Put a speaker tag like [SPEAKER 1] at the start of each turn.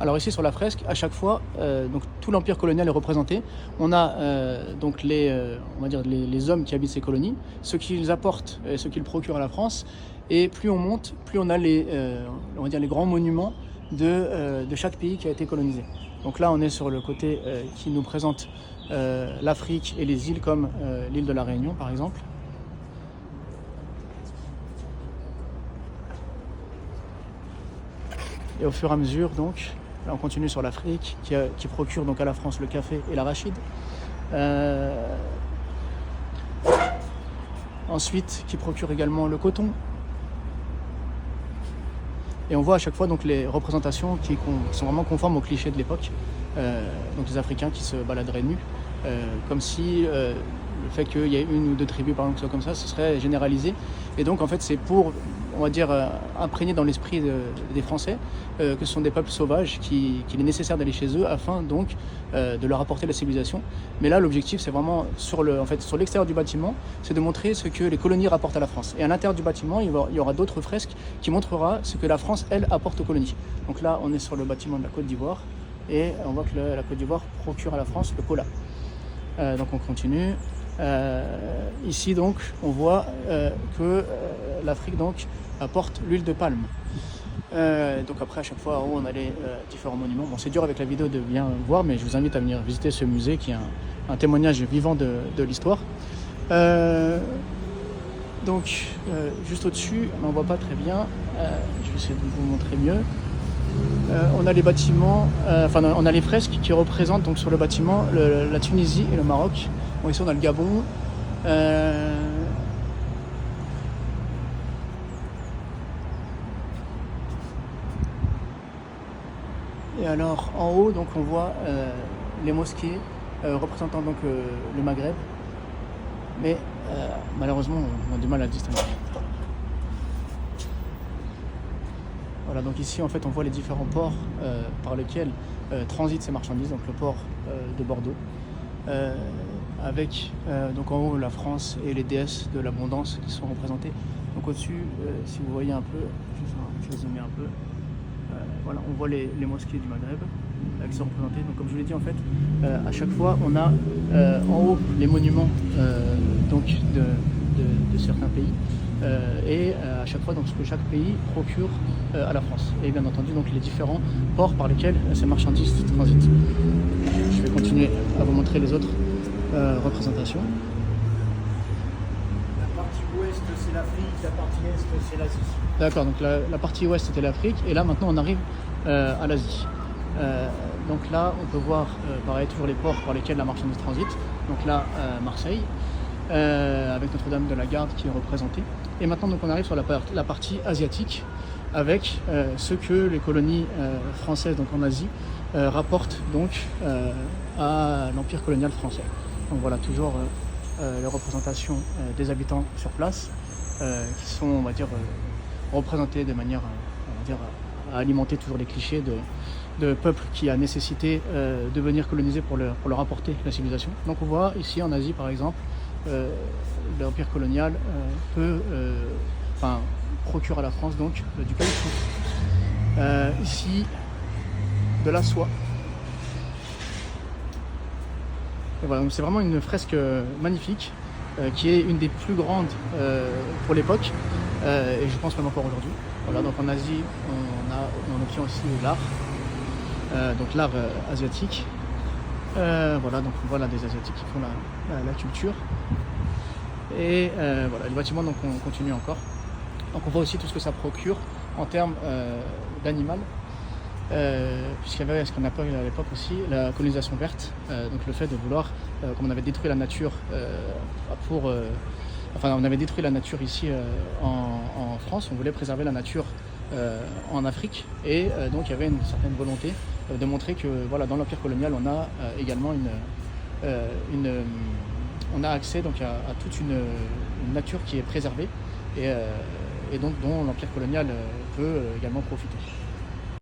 [SPEAKER 1] Alors ici sur la fresque, à chaque fois, donc tout l'empire colonial est représenté. On a donc on va dire les hommes qui habitent ces colonies, ce qu'ils apportent et ce qu'ils procurent à la France. Et plus on monte, plus on a on va dire les grands monuments de chaque pays qui a été colonisé. Donc là, on est sur le côté qui nous présente l'Afrique et les îles comme l'île de la Réunion, par exemple. Et au fur et à mesure, donc, là on continue sur l'Afrique, qui procure donc à la France le café et l'arachide. Ensuite, qui procure également le coton. Et on voit à chaque fois donc les représentations qui sont vraiment conformes aux clichés de l'époque. Donc des Africains qui se baladeraient nus, comme si le fait qu'il y ait une ou deux tribus par exemple qui soient comme ça, ce serait généralisé. Et donc en fait c'est pour, on va dire, imprégner dans l'esprit des Français que ce sont des peuples sauvages, qu'il est nécessaire d'aller chez eux afin donc de leur apporter la civilisation. Mais là l'objectif c'est vraiment sur l'extérieur du bâtiment, c'est de montrer ce que les colonies rapportent à la France. Et à l'intérieur du bâtiment il y aura d'autres fresques qui montrera ce que la France elle apporte aux colonies. Donc là on est sur le bâtiment de la Côte d'Ivoire et on voit que la Côte d'Ivoire procure à la France le cola. Donc on continue. Ici donc on voit que l'Afrique donc apporte l'huile de palme. Donc après à chaque fois en haut on a les différents monuments. Bon c'est dur avec la vidéo de bien voir, mais je vous invite à venir visiter ce musée qui est un témoignage vivant de l'histoire. Donc juste au-dessus, on n'en voit pas très bien, je vais essayer de vous montrer mieux. On a les bâtiments, on a les fresques qui représentent donc sur le bâtiment la Tunisie et le Maroc. Bon, ici on a le Gabon. Et alors en haut donc on voit les mosquées représentant donc le Maghreb, mais malheureusement on a du mal à distinguer. Voilà, donc ici en fait on voit les différents ports par lesquels transitent ces marchandises, donc le port de Bordeaux, avec donc en haut la France et les déesses de l'abondance qui sont représentées. Donc au-dessus, si vous voyez un peu, je vais zoomer un peu, voilà, on voit les mosquées du Maghreb qui sont représentées. Donc comme je vous l'ai dit en fait, à chaque fois on a en haut les monuments donc de certains pays. Et à chaque fois donc ce que chaque pays procure à la France, et bien entendu donc les différents ports par lesquels ces marchandises transitent. Je vais continuer à vous montrer les autres représentations.
[SPEAKER 2] La partie ouest c'est l'Afrique, la partie est c'est l'Asie.
[SPEAKER 1] D'accord, donc la partie ouest c'était l'Afrique et là maintenant on arrive à l'Asie. Donc là on peut voir pareil toujours les ports par lesquels la marchandise transite. Donc là Marseille, avec Notre-Dame de la Garde qui est représentée. Et maintenant donc on arrive sur la partie asiatique avec ce que les colonies françaises donc en Asie rapportent donc à l'empire colonial français. Donc voilà toujours les représentations des habitants sur place qui sont on va dire représentés de manière on va dire à alimenter toujours les clichés de peuples qui a nécessité de venir coloniser pour leur apporter la civilisation. Donc on voit ici en Asie par exemple l'empire colonial procure à la France donc du caoutchouc, ici de la soie. Et voilà, donc c'est vraiment une fresque magnifique qui est une des plus grandes pour l'époque et je pense même encore aujourd'hui. Voilà, donc en Asie on obtient aussi l'art, donc l'art asiatique. Voilà, donc on voit là des Asiatiques qui font la culture. Et voilà, le bâtiment, donc on continue encore. Donc on voit aussi tout ce que ça procure en termes d'animal, puisqu'il y avait ce qu'on appelle à l'époque aussi la colonisation verte, donc le fait de vouloir, comme on avait détruit la nature on avait détruit la nature ici en France, on voulait préserver la nature en Afrique, et donc il y avait une certaine volonté de montrer que voilà, dans l'empire colonial on a également on a accès donc à toute une nature qui est préservée et donc dont l'empire colonial peut également profiter.